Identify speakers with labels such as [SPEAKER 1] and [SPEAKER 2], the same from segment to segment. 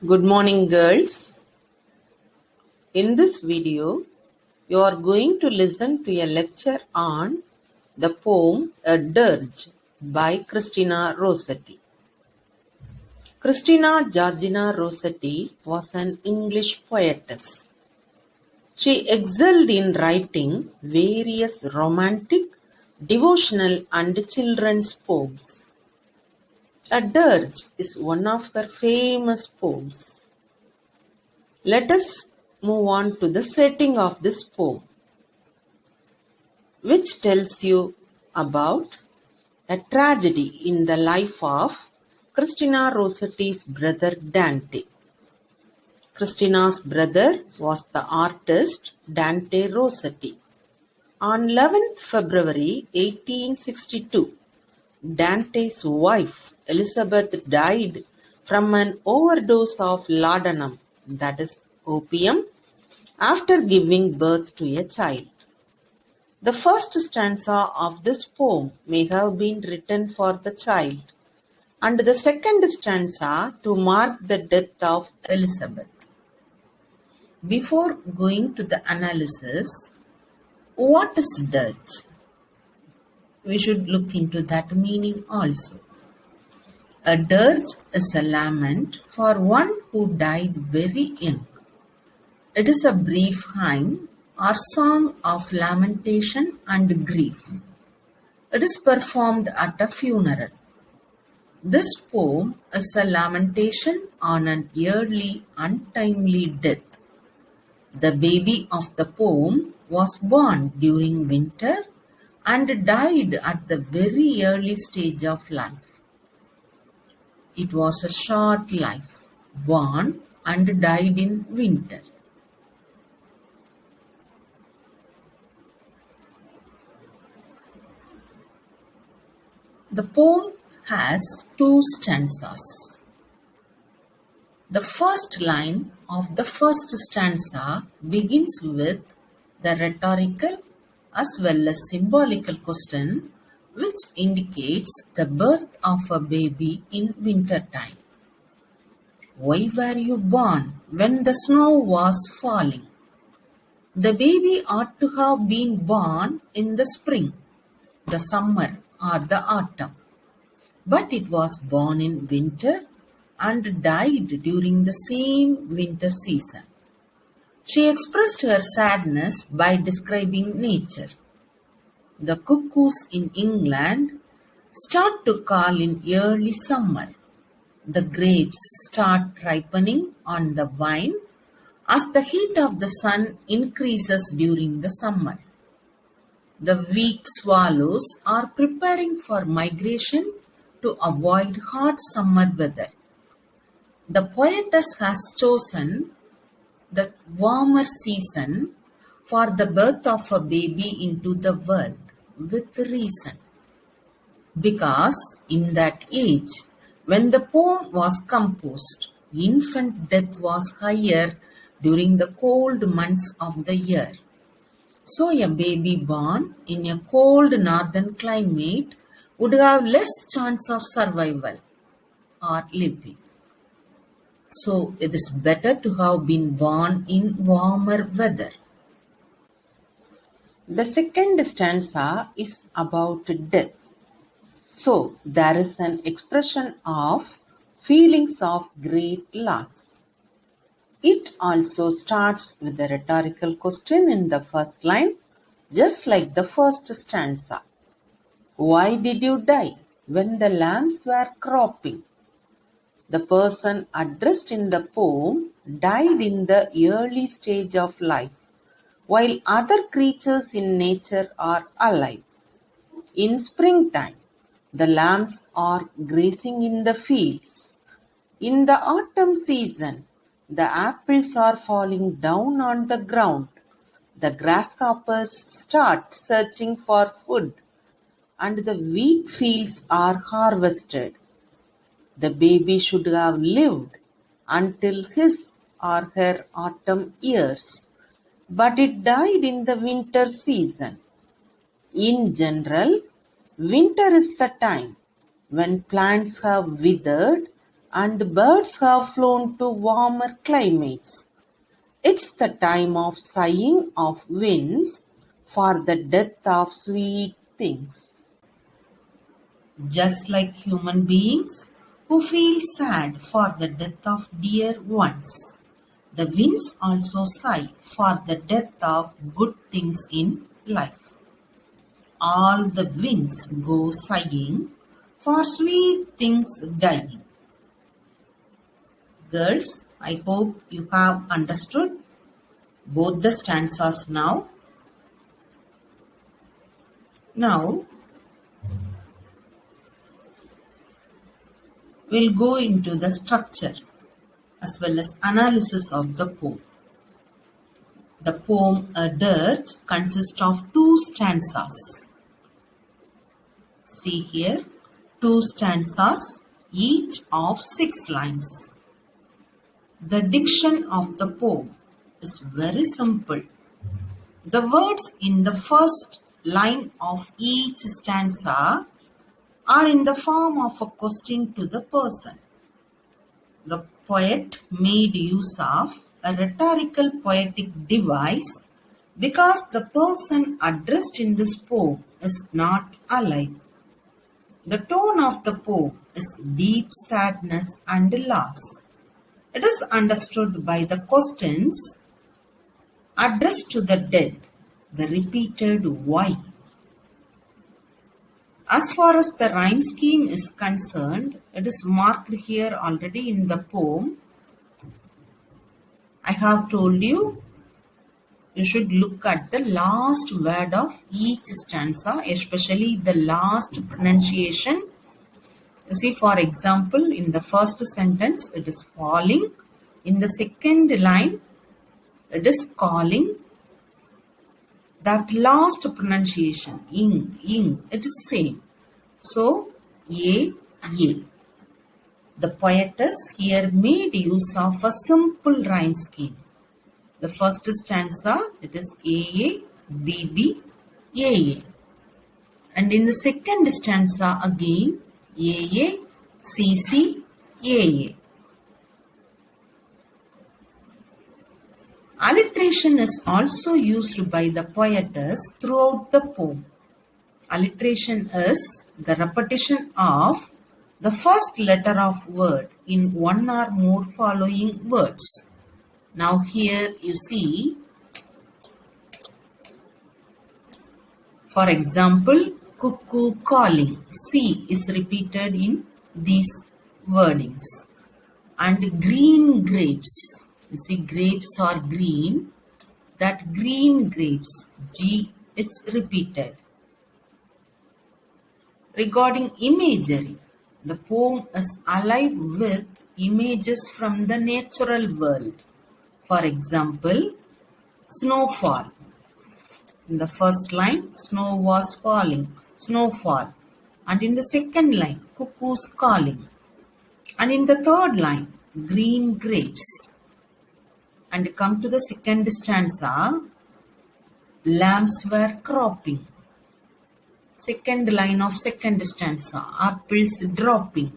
[SPEAKER 1] Good morning, girls. In this video, you are going to listen to a lecture on the poem A Dirge by Christina Rossetti. Christina Georgina Rossetti was an English poetess. She excelled in writing various romantic, devotional and children's poems. A Dirge is one of her famous poems. Let us move on to the setting of this poem, which tells you about a tragedy in the life of Christina Rossetti's brother Dante. Christina's brother was the artist Dante Rossetti. On 11th February 1862, Dante's wife Elizabeth died from an overdose of laudanum, that is opium, after giving birth to a child. The first stanza of this poem may have been written for the child, and the second stanza to mark the death of Elizabeth. Before going to the analysis, what is dirge? We should look into that meaning also. A dirge is a lament for one who died very young. It is a brief hymn or song of lamentation and grief. It is performed at a funeral. This poem is a lamentation on an early, untimely death. The baby of the poem was born during winter and died at the very early stage of life. It was a short life, born and died in winter. The poem has two stanzas. The first line of the first stanza begins with the rhetorical as well as symbolical question, which indicates the birth of a baby in winter time. Why were you born when the snow was falling? The baby ought to have been born in the spring, the summer or the autumn, but it was born in winter and died during the same winter season. She expressed her sadness by describing nature. The cuckoos in England start to call in early summer. The grapes start ripening on the vine as the heat of the sun increases during the summer. The weak swallows are preparing for migration to avoid hot summer weather. The poetess has chosen the warmer season for the birth of a baby into the world with reason. Because in that age, when the poem was composed, infant death was higher during the cold months of the year. So a baby born in a cold northern climate would have less chance of survival or living. So it is better to have been born in warmer weather. The second stanza is about death. So there is an expression of feelings of great loss. It also starts with a rhetorical question in the first line, just like the first stanza. Why did you die when the lambs were cropping? The person addressed in the poem died in the early stage of life, while other creatures in nature are alive. In springtime, the lambs are grazing in the fields. In the autumn season, the apples are falling down on the ground. The grasshoppers start searching for food, and the wheat fields are harvested. The baby should have lived until his or her autumn years, but it died in the winter season. In general, winter is the time when plants have withered
[SPEAKER 2] and birds have flown to warmer climates. It's the time of sighing of winds for the death of sweet things.
[SPEAKER 1] Just like human beings who feel sad for the death of dear ones, the winds also sigh for the death of good things in life. All the winds go sighing for sweet things dying. Girls, I hope you have understood both the stanzas now. Now, we'll go into the structure as well as analysis of the poem. The poem A Dirge consists of two stanzas. See here, two stanzas, each of 6 lines. The diction of the poem is very simple. The words in the first line of each stanza are in the form of a question to the person. The poet made use of a rhetorical poetic device because the person addressed in this poem is not alive. The tone of the poem is deep sadness and loss. It is understood by the questions addressed to the dead, the repeated why. As far as the rhyme scheme is concerned, it is marked here already in the poem. I have told you, you should look at the last word of each stanza, especially the last pronunciation. You see, for example, in the first sentence, it is falling. In the second line, it is calling. That last pronunciation, ing, it is same. So, ye. The poetess here made use of a simple rhyme scheme. The first stanza, it is A, B, A. And in the second stanza again, A, C, A. Alliteration is also used by the poetess throughout the poem. Alliteration is the repetition of the first letter of word in one or more following words. Now here you see, for example, cuckoo calling. C is repeated in these wordings. And green grapes. You see, grapes are green. That green grapes, G, it's repeated. Regarding imagery, the poem is alive with images from the natural world. For example, snowfall. In the first line, snow was falling, snowfall. And in the second line, cuckoos calling. And in the third line, green grapes. And come to the second stanza, lambs were cropping. Second line of second stanza, apples dropping.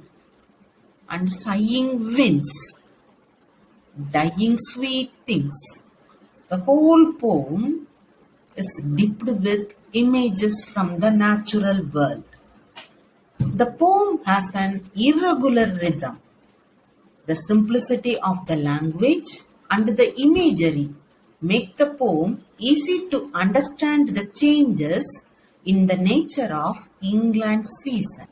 [SPEAKER 1] And sighing winds, dying sweet things. The whole poem is dipped with images from the natural world. The poem has an irregular rhythm. The simplicity of the language and the imagery make the poem easy to understand the changes in the nature of England's season.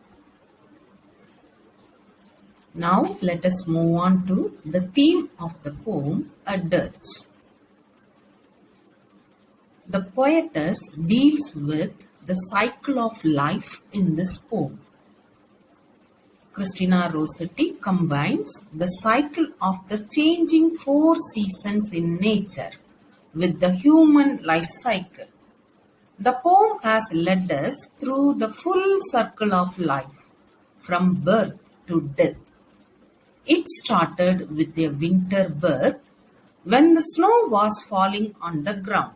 [SPEAKER 1] Now let us move on to the theme of the poem, A Dirge. The poetess deals with the cycle of life in this poem. Christina Rossetti combines the cycle of the changing 4 seasons in nature with the human life cycle. The poem has led us through the full circle of life, from birth to death. It started with a winter birth when the snow was falling on the ground,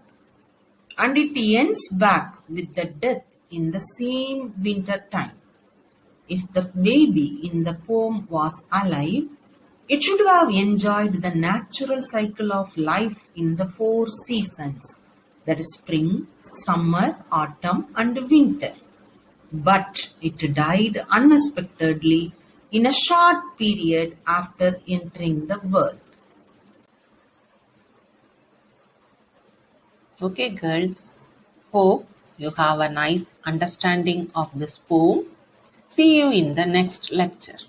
[SPEAKER 1] and it ends back with the death in the same winter time. if the baby in the poem was alive, it should have enjoyed the natural cycle of life in the 4 seasons, that is spring, summer, autumn and winter. But it died unexpectedly in a short period after entering the world.
[SPEAKER 2] Okay, girls. Hope you have a nice understanding of this poem. See you in the next lecture.